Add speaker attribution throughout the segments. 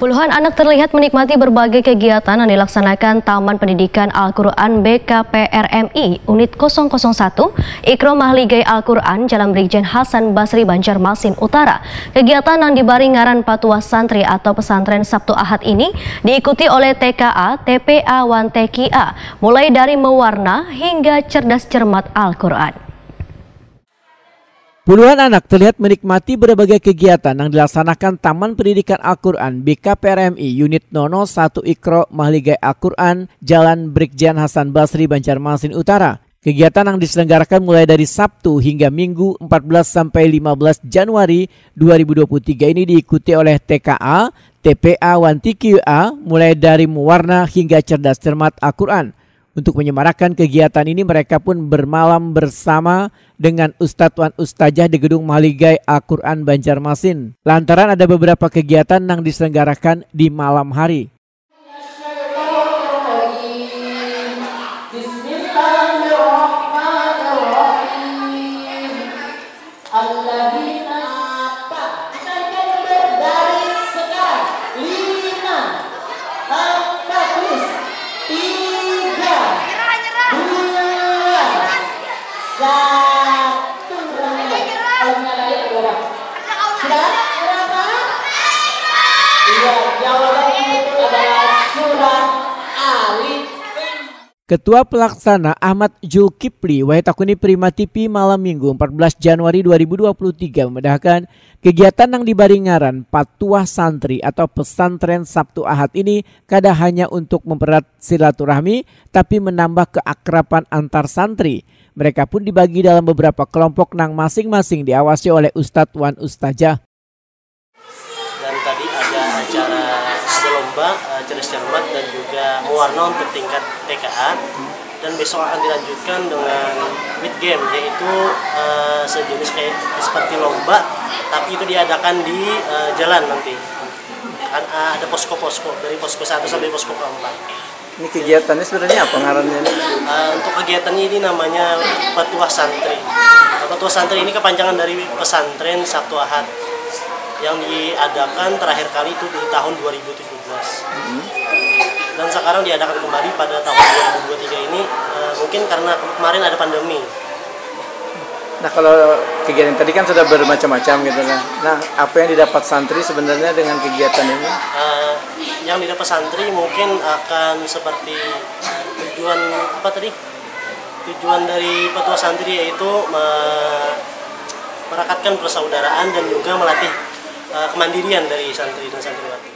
Speaker 1: Puluhan anak terlihat menikmati berbagai kegiatan yang dilaksanakan Taman Pendidikan Al-Quran BKPRMI Unit 001 Ikro Mahligai Al-Quran Jalan Brigjen Hasan Basri Banjarmasin Utara. Kegiatan yang diberi ngaran Patuah Santri atau Pesantren Sabtu Ahad ini diikuti oleh TKA, TPA, Wantekia, mulai dari mewarna hingga cerdas cermat Al-Quran.
Speaker 2: Puluhan anak terlihat menikmati berbagai kegiatan yang dilaksanakan Taman Pendidikan Al-Quran BKPRMI Unit 001 Ikro Mahligai Al-Quran Jalan Brigjen Hasan Basri Banjarmasin Utara. Kegiatan yang diselenggarakan mulai dari Sabtu hingga Minggu 14 sampai 15 Januari 2023 ini diikuti oleh TKA, TPA, Wantekia mulai dari mewarna hingga cerdas cermat Al-Quran. Untuk menyemarakan kegiatan ini mereka pun bermalam bersama dengan Ustadz Wan Ustazah di Gedung Mahligai Al-Quran Banjarmasin. Lantaran ada beberapa kegiatan yang diselenggarakan di malam hari. Ketua Pelaksana Ahmad Zulkifli Wahitakuni Prima TV malam Minggu 14 Januari 2023 memedahkan kegiatan yang diberi ngaran Patuah Santri atau Pesantren Sabtu Ahad ini kada hanya untuk mempererat silaturahmi tapi menambah keakraban antar santri. Mereka pun dibagi dalam beberapa kelompok yang masing-masing diawasi oleh Ustadz Wan Ustazah.
Speaker 3: Dan tadi ada acara lomba cerdas cermat dan juga mewarna untuk tingkat TKA, dan besok akan dilanjutkan dengan with game, yaitu sejenis kayak seperti lomba tapi itu diadakan di jalan nanti. Ada posko-posko dari posko 1 sampai posko 4.
Speaker 4: Ini kegiatannya sebenarnya apa ngarannya?
Speaker 3: Untuk kegiatan ini namanya Patuah Santri. Patuah Santri ini kepanjangan dari Pesantren Sabtu Ahad yang diadakan terakhir kali itu di tahun 2017. Dan sekarang diadakan kembali pada tahun 2023 ini, mungkin karena kemarin ada pandemi.
Speaker 4: Nah, kalau kegiatan tadi kan sudah bermacam-macam gitu lah. Nah, apa yang didapat santri sebenarnya dengan kegiatan ini?
Speaker 3: Yang didapat santri mungkin akan seperti tujuan apa tadi? Tujuan dari Patuah Santri yaitu merakatkan persaudaraan dan juga melatih kemandirian dari santri dan santriwati.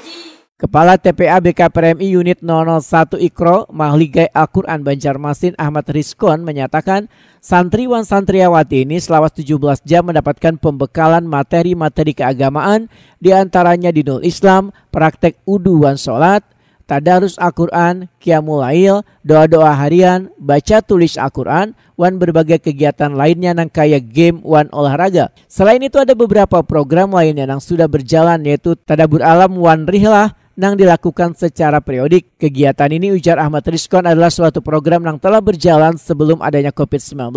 Speaker 2: Kepala TPA BKPRMI Unit 001 Ikro Mahligai Al-Quran Banjarmasin Ahmad Rizkon menyatakan santriwan santriawati ini selama 17 jam mendapatkan pembekalan materi-materi keagamaan, diantaranya dinul Islam, praktek wudu wan sholat, tadarus Al-Quran, qiyamul lail, doa-doa harian, baca tulis Al-Quran, wan berbagai kegiatan lainnya yang kayak game wan olahraga. Selain itu ada beberapa program lainnya yang sudah berjalan yaitu Tadabur Alam wan Rihlah yang dilakukan secara periodik. Kegiatan ini ujar Ahmad Rizkon adalah suatu program yang telah berjalan sebelum adanya COVID-19,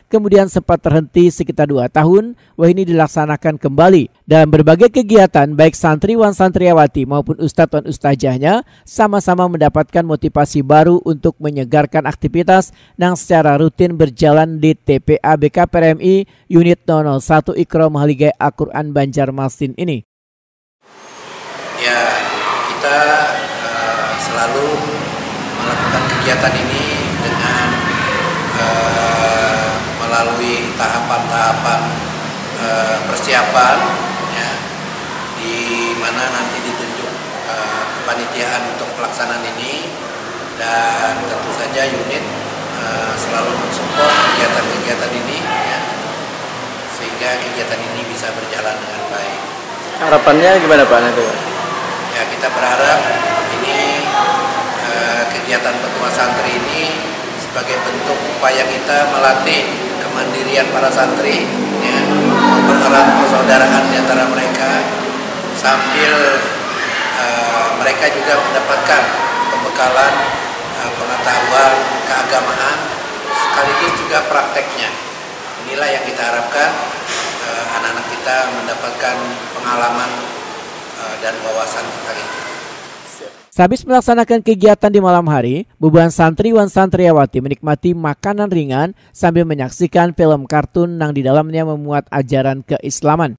Speaker 2: kemudian sempat terhenti sekitar 2 tahun, ini dilaksanakan kembali. Dalam berbagai kegiatan, baik santriwan santriawati maupun ustadz wan ustazahnya sama-sama mendapatkan motivasi baru untuk menyegarkan aktivitas yang secara rutin berjalan di TPA BKPRMI Unit 001 Ikro Mahligai Al-Quran Banjarmasin ini.
Speaker 5: Ya, kita selalu melakukan kegiatan ini dengan melalui tahapan-tahapan persiapan, ya, di mana nanti ditunjuk kepanitiaan untuk pelaksanaan ini, dan tentu saja unit selalu mensupport kegiatan-kegiatan ini, ya, sehingga kegiatan ini bisa berjalan dengan baik.
Speaker 4: Harapannya gimana Pak nanti?
Speaker 5: Ya, kita berharap ini kegiatan Patuah Santri ini sebagai bentuk upaya kita melatih kemandirian para santri, ya, mempererat persaudaraan di antara mereka, sambil mereka juga mendapatkan pembekalan pengetahuan keagamaan sekaligus juga prakteknya. Inilah yang kita harapkan, anak-anak kita mendapatkan pengalaman dan wawasan tentang itu.
Speaker 2: Sehabis melaksanakan kegiatan di malam hari, ribuan santriwan santriawati menikmati makanan ringan sambil menyaksikan film kartun yang di dalamnya memuat ajaran keislaman.